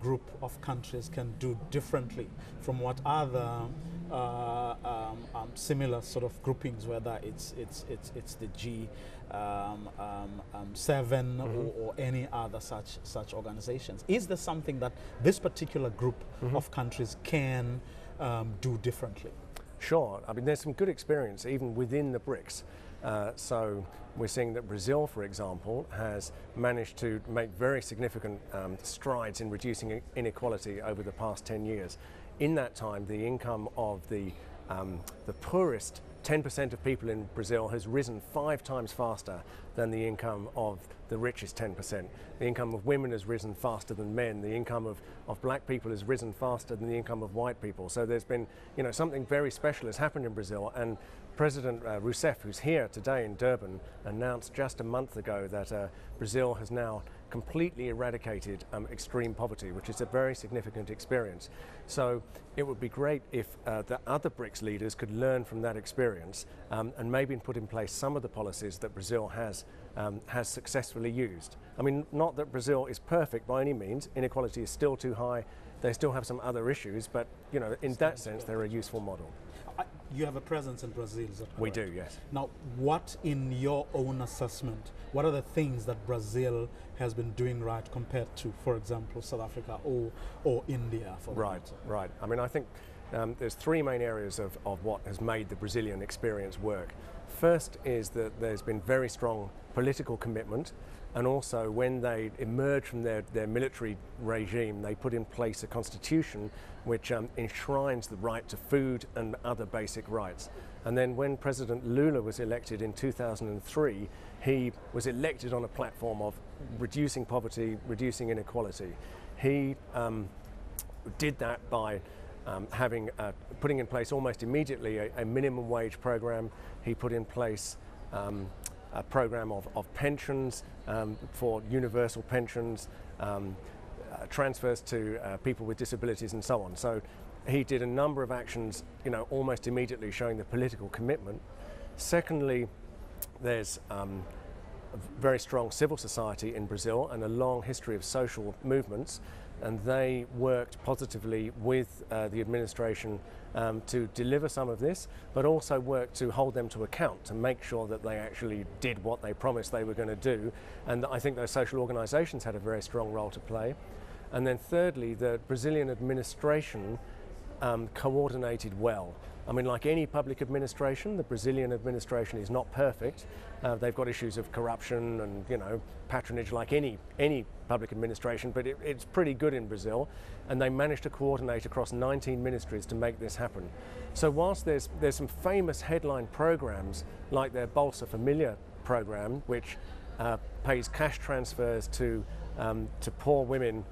group of countries can do differently from what other similar sort of groupings, whether it's the G7 or any other such organizations? Is there something that this particular group of countries can do differently? Sure. I mean, there's some good experience even within the BRICS. So we're seeing that Brazil, for example, has managed to make very significant strides in reducing inequality over the past 10 years. In that time, the income of the poorest 10% of people in Brazil has risen 5 times faster than the income of the richest 10%. The income of women has risen faster than men. The income of black people has risen faster than the income of white people. So there's been, you know, something very special has happened in Brazil, and President Rousseff, who's here today in Durban, announced just a month ago that Brazil has now completely eradicated extreme poverty, which is a very significant experience. So it would be great if the other BRICS leaders could learn from that experience and maybe put in place some of the policies that Brazil has successfully used. I mean, not that Brazil is perfect by any means. Inequality is still too high. They still have some other issues, but you know, in that sense, they're a useful model. You have a presence in Brazil, is that correct? We do, yes. Now, what in your own assessment, what are the things that Brazil has been doing right compared to, for example, South Africa or India? Right. I mean, I think there's 3 main areas of what has made the Brazilian experience work. First is that there's been very strong political commitment, and also when they emerged from their military regime, they put in place a constitution which enshrines the right to food and other basic rights. And then when President Lula was elected in 2003, he was elected on a platform of reducing poverty, reducing inequality. He did that by putting in place almost immediately a minimum wage program. He put in place a program of pensions for universal pensions, transfers to people with disabilities and so on. So he did a number of actions, you know, almost immediately, showing the political commitment. Secondly, there's a very strong civil society in Brazil and a long history of social movements, and they worked positively with the administration to deliver some of this, but also worked to hold them to account, to make sure that they actually did what they promised they were going to do. And I think those social organizations had a very strong role to play. And then thirdly, the Brazilian administration coordinated well. I mean, like any public administration, the Brazilian administration is not perfect. They've got issues of corruption and, you know, patronage like any public administration, but it's pretty good in Brazil, and they managed to coordinate across 19 ministries to make this happen. So whilst there's some famous headline programs like their Bolsa Familia program, which pays cash transfers to poor women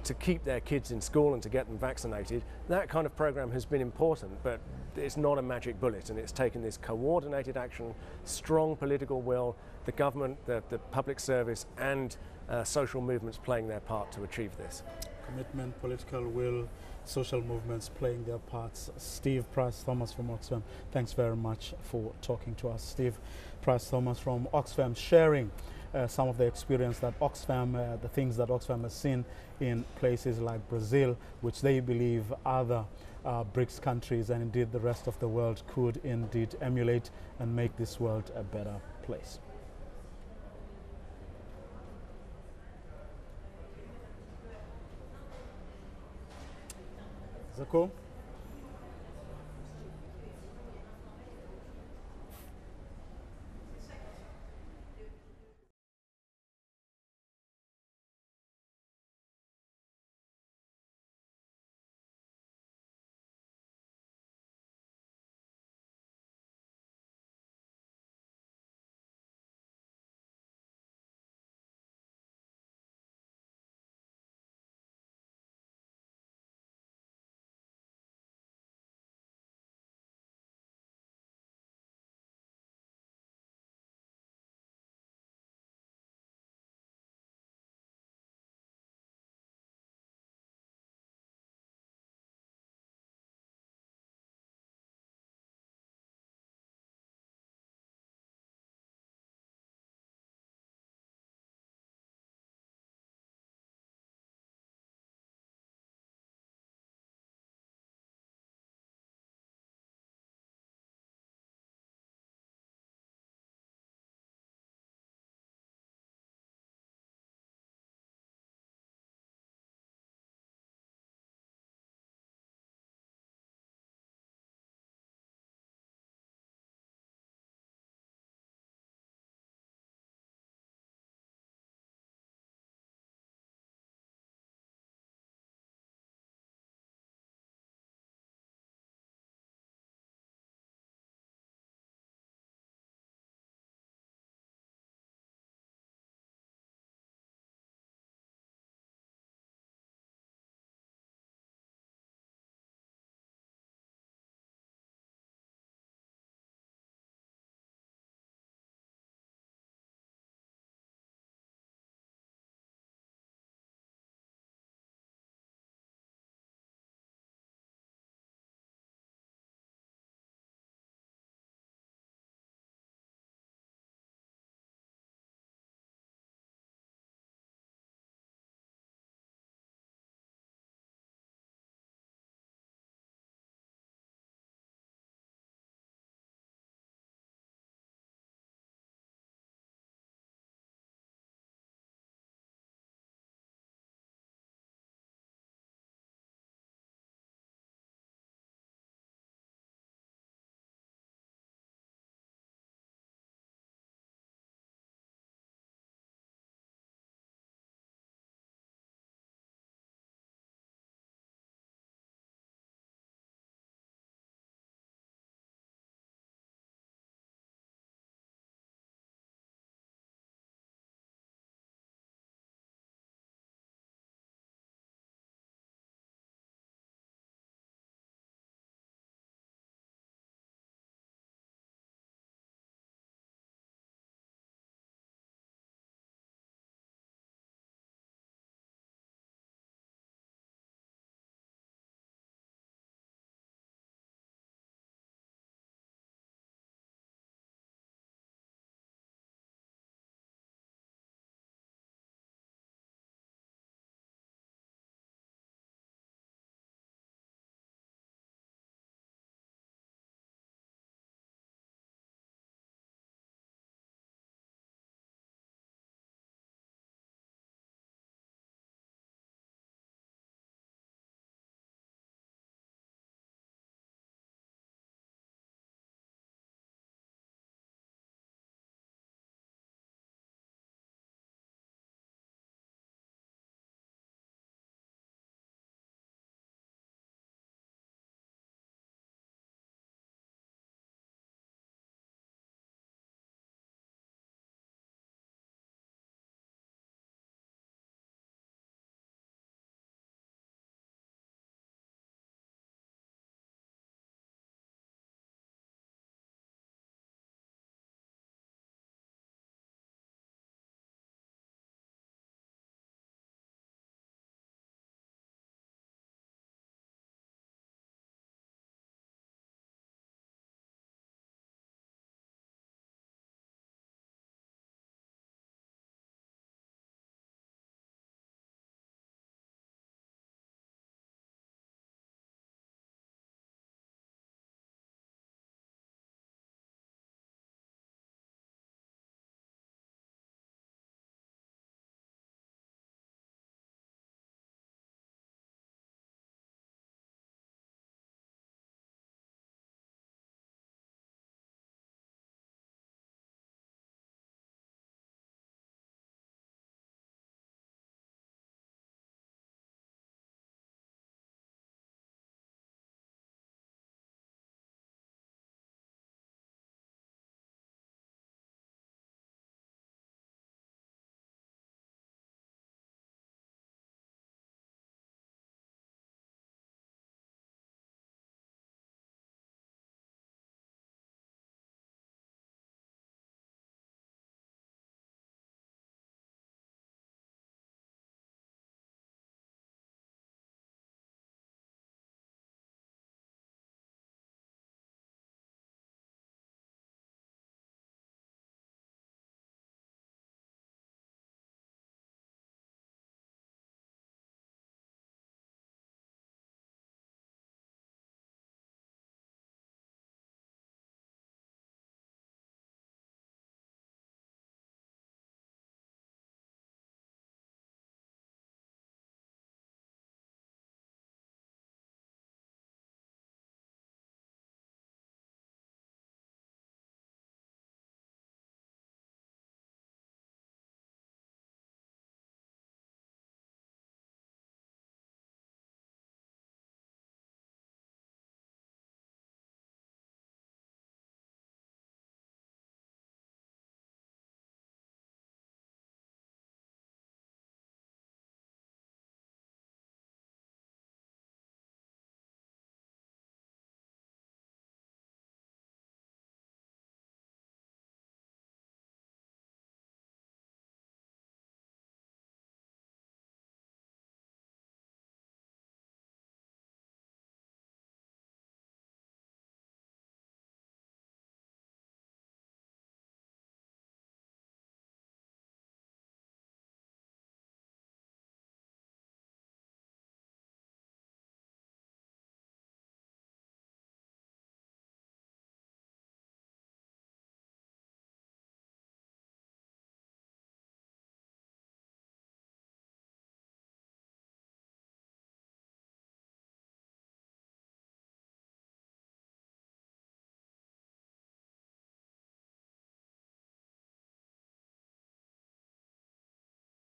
to keep their kids in school and to get them vaccinated, that kind of program has been important, but it's not a magic bullet, and it's taken this coordinated action, strong political will, the government, the public service, and social movements playing their part to achieve this. Commitment, political will, social movements playing their parts. Steve Price-Thomas from Oxfam, thanks very much for talking to us. Steve Price-Thomas from Oxfam, sharing some of the experience that Oxfam, the things that Oxfam has seen in places like Brazil, which they believe other BRICS countries and indeed the rest of the world could indeed emulate and make this world a better place. Is that cool?